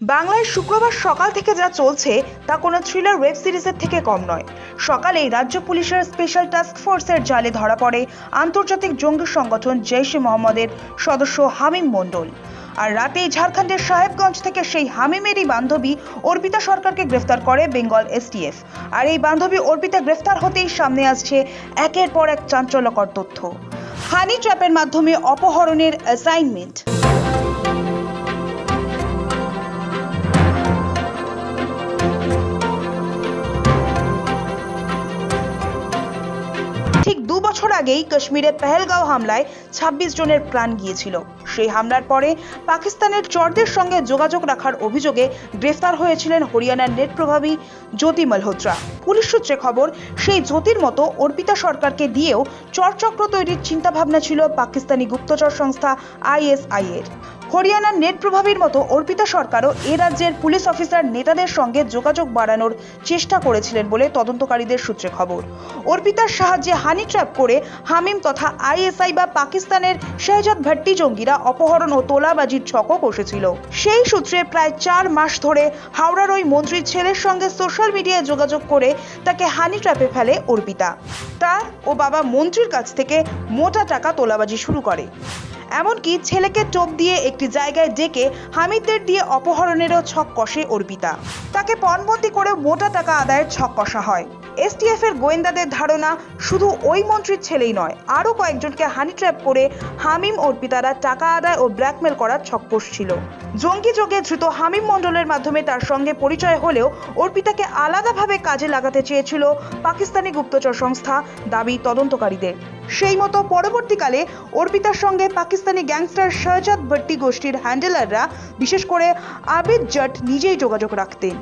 বাংলায় শুক্রবার সকাল থেকে যা চলছে তা কোনো থ্রিলার ওয়েব সিরিজের থেকে কম নয়। সকালেই রাজ্য পুলিশের স্পেশাল টাস্ক ফোর্সের জালে ধরা পড়ে আন্তর্জাতিক জঙ্গি সংগঠন জৈশ-ই মোহাম্মদের সদস্য হামিম মণ্ডল। আর রাতেই ঝাড়খণ্ডের সাহেবগঞ্জ থেকে সেই হামিমেরই বান্ধবী অর্পিতা সরকারকে গ্রেফতার করে বেঙ্গল এসটিএফ। আর এই বান্ধবী অর্পিতা গ্রেফতার হতেই সামনে আসছে একের পর এক চাঞ্চল্যকর তথ্য। হানি ট্র্যাপের মাধ্যমে অপহরণের অ্যাসাইনমেন্ট। ঠিক 2 বছর আগেই কাশ্মীরে পেহেলগাঁও হামলায় 26 জনের প্রাণ গিয়েছিল। সেই হামলার পরে পাকিস্তানের চরদের সঙ্গে যোগাযোগ রাখার অভিযোগে গ্রেফতার হয়েছিলেন হরিয়ানার নেট প্রভাবী জ্যোতি মালহোত্রা। পুলিশ সূত্রে খবর, সেই জ্যোতির মতো অর্পিতা সরকারকে দিয়েও চরচক্র তৈরির চিন্তাভাবনা ছিল পাকিস্তানি গুপ্তচর সংস্থা আইএসআই এর। হরিয়ানার নেট প্রভাবীর মতো অর্পিতা সরকারও এ রাজ্যের পুলিশ অফিসার নেতাদের সঙ্গে যোগাযোগ বাড়ানোর চেষ্টা করেছিলেন বলে তদন্তকারীদের সূত্রে খবর। অর্পিতার সাহায্যে হানি ট্র্যাপ করে হামিম তথা আইএসআই বা পাকিস্তানের শেহজাদ ভাট্টি জঙ্গিরা অপহরণ ও তোলাবাজির ছকও কষেছিল। সেই সূত্রে প্রায় 4 মাস ধরে হাওড়ার ওই মন্ত্রীর ছেলের সঙ্গে সোশ্যাল মিডিয়ায় যোগাযোগ করে তাকে হানি ট্র্যাপে ফেলে অর্পিতা। তার ও বাবা মন্ত্রীর কাছ থেকে মোটা টাকা তোলাবাজি শুরু করে। এমনকি ছেলেকে টোপ দিয়ে একটি জায়গায় ডেকে হামিদদের দিয়ে অপহরণেরও ছক কষে অর্পিতা। তাকে পণবন্দি করে মোটা টাকা আদায়ের ছক কষা হয়। এসটিএফ এর গোয়েন্দাদের ধারণা, শুধু ওই মন্ত্রীর ছেলেই নয়, আরও কয়েকজনকে হানি ট্র্যাপ করে হামিম অর্পিতারা টাকা আদায় ও ব্ল্যাকমেল করার ছক কষছিল। জঙ্গি যোগে ধৃত হামিম মণ্ডলের মাধ্যমে তার সঙ্গে পরিচয় হলেও অর্পিতাকে আলাদাভাবে কাজে লাগাতে চেয়েছিল পাকিস্তানি গুপ্তচর সংস্থা, দাবি তদন্তকারীদের। সেই মতো পরবর্তীকালে অর্পিতার সঙ্গে পাকিস্তানি গ্যাংস্টার শেহজাদ ভাট্টি গোষ্ঠীর হ্যান্ডেলাররা, বিশেষ করে আবিদ জট, নিজেই যোগাযোগ রাখতেন।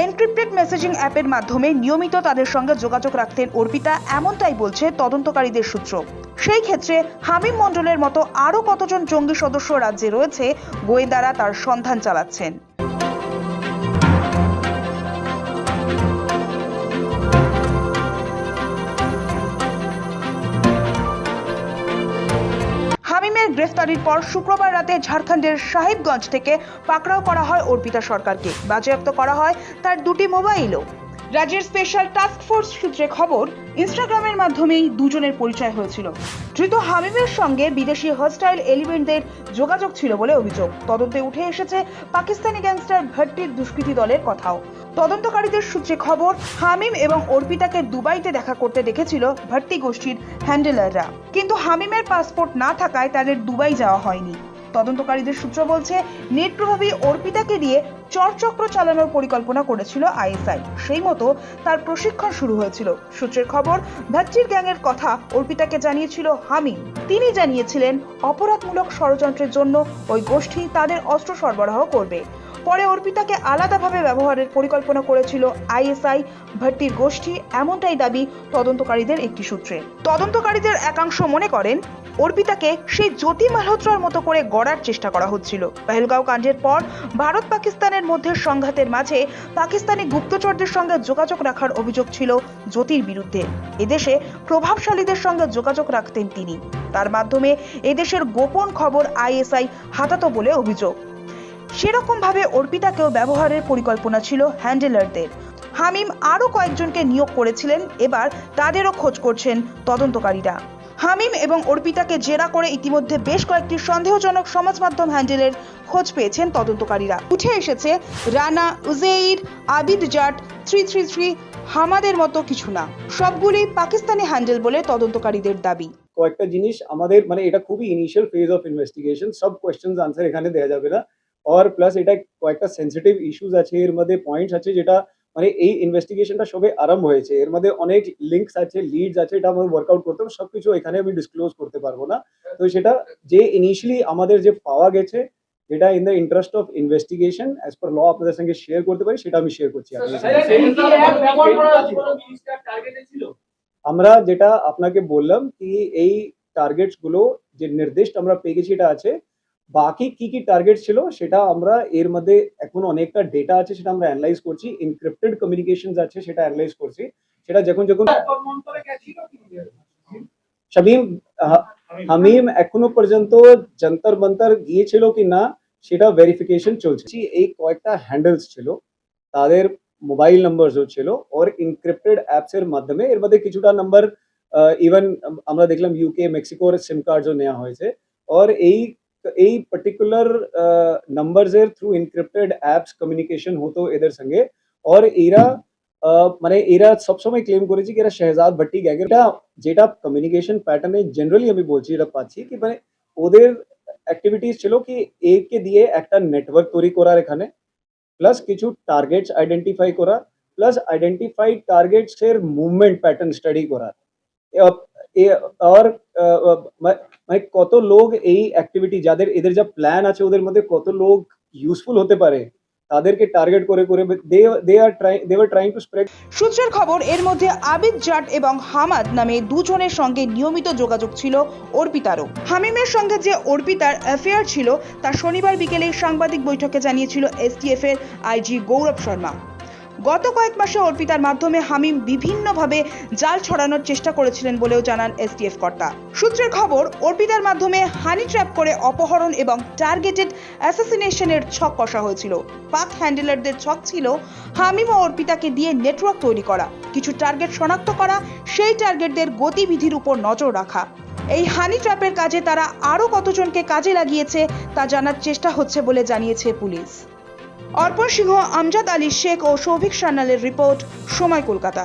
এনক্রিপ্টেড মেসেজিং অ্যাপের মাধ্যমে নিয়মিত তাদের সঙ্গে যোগাযোগ রাখতেন অর্পিতা, এমনটাই বলছে তদন্তকারীদের সূত্র। সেই ক্ষেত্রে হামিম মণ্ডলের মতো আরও কতজন জঙ্গি সদস্য রাজ্যে রয়েছে, গোয়েন্দারা তার সন্ধান চালাচ্ছেন। হামিমের গ্রেফতারির পর শুক্রবার রাতে ঝাড়খণ্ডের সাহেবগঞ্জ থেকে পাকড়াও করা হয় অর্পিতা সরকারকে। বাজেয়াপ্ত করা হয় তার 2টি মোবাইলও। রাজ্যের স্পেশাল টাস্ক ফোর্স সূত্রে খবর, ইনস্টাগ্রামের মাধ্যমেই দুজনের পরিচয় হয়েছিল। ধৃত হামিমের সঙ্গে বিদেশি হস্টাইল এলিমেন্টদের যোগাযোগ ছিল বলে অভিযোগ। তদন্তে উঠে এসেছে পাকিস্তানি গ্যাংস্টার ভাট্টির দুষ্কৃতী দলের কথাও। তদন্তকারীদের সূত্রে খবর, হামিম এবং অর্পিতাকে দুবাইতে দেখা করতে দেখেছিল ভাট্টি গোষ্ঠীর হ্যান্ডেলাররা, কিন্তু হামিমের পাসপোর্ট না থাকায় তাদের দুবাই যাওয়া হয়নি। তদন্তকারীদের সূত্র বলছে, নেট প্রভাবী অর্পিতাকে দিয়ে চরচক্র চালানোর পরিকল্পনা করেছিল আইএসআই। সেই মতো তার প্রশিক্ষণ শুরু হয়েছিল। সূত্রের খবর, ভাট্টির গ্যাংয়ের কথা অর্পিতাকে জানিয়েছিল হামিম। তিনি জানিয়েছিলেন অপরাধমূলক ষড়যন্ত্রের জন্য ওই গোষ্ঠী তাদের অস্ত্র সরবরাহ করবে। পরে অর্পিতাকে আলাদাভাবে ব্যবহারের পরিকল্পনা করেছিল আইএসআই ভাট্টির গোষ্ঠী, এমনটাই দাবি তদন্তকারীদের একটি সূত্রে। তদন্তকারীদের একাংশ মনে করেন, অর্পিতাকে সেই জ্যোতি মালহোত্রার মতো করে গড়ার চেষ্টা করা হচ্ছিল। পেহেলগাঁও কাণ্ডের পর ভারত পাকিস্তানের মধ্যে সংঘাতের মাঝে পাকিস্তানি গুপ্তচরদের সঙ্গে যোগাযোগ রাখার অভিযোগ ছিল জ্যোতির বিরুদ্ধে। এদেশে প্রভাবশালীদের সঙ্গে যোগাযোগ রাখতেন তিনি। তার মাধ্যমে এদেশের গোপন খবর আইএসআই হাতাতো বলে অভিযোগ। সেরকম ভাবে অর্পিতাকেও ব্যবহারের পরিকল্পনা ছিল হ্যান্ডেলারদের। হামিম আরও কয়েকজনকে নিয়োগ করেছিলেন। এবার তাদেরও খোঁজ করছেন তদন্তকারীরা। হামিম এবং অর্পিতাকে জেরা করে ইতিমধ্যে বেশ কয়েকটি সন্দেহজনক সমাজ মাধ্যম হ্যান্ডেলের খোঁজ পেয়েছেন তদন্তকারীরা। উঠে এসেছে রানা, উজেইর, আবিদ জাট, 333, হামাদের মতো কিছু না, সবগুলি পাকিস্তানি হ্যান্ডেল বলে তদন্তকারীদের দাবি। কয়েকটা জিনিস আমাদের এটা খুবই ইনিশিয়াল ফেজ অফ ইনভেস্টিগেশন, সব কোয়েশ্চেন্স আনসার এখানে দেওয়া যাবে না। আর প্লাস এটা কয়েকটা সেন্সিটিভ ইস্যুস আছে, এর মধ্যে পয়েন্টস আছে যেটা এই ইনভেস্টিগেশনটা সবে আরম্ভ হয়েছে। এর মধ্যে অনেক লিঙ্কস আছে, লিডস আছে, এটা আমাদের ওয়ার্কআউট করতে হবে। সবকিছু এখানে আমি ডিসক্লোজ করতে পারবো না। তো সেটা যে ইনিশিয়ালি আমাদের যে পাওয়া গেছে, যেটা in the interest of investigation as per law আপনাদের সঙ্গে শেয়ার করতে পারি, সেটা আমি শেয়ার করছি। আমরা যেটা আপনাকে বললাম কি এই টার্গেটস গুলো যে নির্দিষ্ট আমরা পেয়ে গেছি এটা আছে। বাকি কি কি টার্গেট ছিল সেটা আমরা এর মধ্যে এখন অনেকটা ডেটা আছে, সেটা আমরা অ্যানালাইজ করছি। এনক্রিপ্টেড কমিউনিকেশনস আছে, সেটা অ্যানালাইজ করছি। সেটা যখন শামীম হামিম এখনো পর্যন্ত যন্তর মন্তর গিয়েছিল কি না সেটা ভেরিফিকেশন চলছে। এই কয়েকটা হ্যান্ডেলস ছিল, তাদের মোবাইল নাম্বারসও ছিল, ওর এনক্রিপ্টেড অ্যাপস এর মাধ্যমে এর মধ্যে কিছুটা নাম্বার ইভেন আমরা দেখলাম ইউকে, মেক্সিকোর সিম কার্ডও নেওয়া হয়েছে। और এই পার্টিকুলার নাম্বারস এর থ্রু এনক্রিপ্টেড অ্যাপস কমিউনিকেশন হতো এদের সঙ্গে। और এরা মানে এরা সবসময় ক্লেম করেছে কি এরা শেহজাদ ভট্টি গ্যাংয়ের, যেটা কমিউনিকেশন প্যাটার্নে জেনারেলি আমি বলছি, যেটা পাচ্ছি কি মানে ওদের অ্যাক্টিভিটিস ছিল কি একে দিয়ে একটা নেটওয়ার্ক তৈরি করার এখানে, প্লাস কিছু টার্গেটস আইডেন্টিফাই করা, প্লাস আইডেন্টিফাইড টার্গেটস এর মুভমেন্ট প্যাটার্ন স্টাডি করা। আর মানে কত লোক এই অ্যাক্টিভিটি, যাদের এদের যা প্ল্যান আছে ওদের মধ্যে কত লোক ইউজফুল হতে পারে তাদেরকে টার্গেট করে করে they were trying to spread. সূত্রের খবর, এর মধ্যে আবিদ জাট এবং হামাদ নামে দুজনের সঙ্গে নিয়মিত যোগাযোগ ছিল অর্পিতারও। হামিমের সঙ্গে যে অর্পিতার অ্যাফেয়ার ছিল তা শনিবার বিকেলে সাংবাদিক বৈঠকে জানিয়েছিল এসটিএফ এর আইজি গৌরব শর্মা। গত কয়েক মাসে অর্পিতার মাধ্যমে হামিম বিভিন্নভাবে জাল ছড়ানোর চেষ্টা করেছিলেন বলেও জানান এসটিএফ কর্তা। সূত্রের খবর, অর্পিতার মাধ্যমে হানি ট্র্যাপ করে অপহরণ এবং টার্গেটেড অ্যাসাসিনেশনের ছক কষা হয়েছিল। পাক হ্যান্ডেলারদের ছক ছিল হামিম ও অর্পিতাকে দিয়ে নেটওয়ার্ক তৈরি করা, কিছু টার্গেট শনাক্ত করা, সেই টার্গেটদের গতিবিধির উপর নজর রাখা। এই হানি ট্র্যাপের কাজে তারা আরও কতজনকে কাজে লাগিয়েছে তা জানার চেষ্টা হচ্ছে বলে জানিয়েছে পুলিশ। অর্পণ সিংহ, আমজাদ আলী শেখ ও সৌভিক সান্যালের রিপোর্ট, সময় কলকাতা।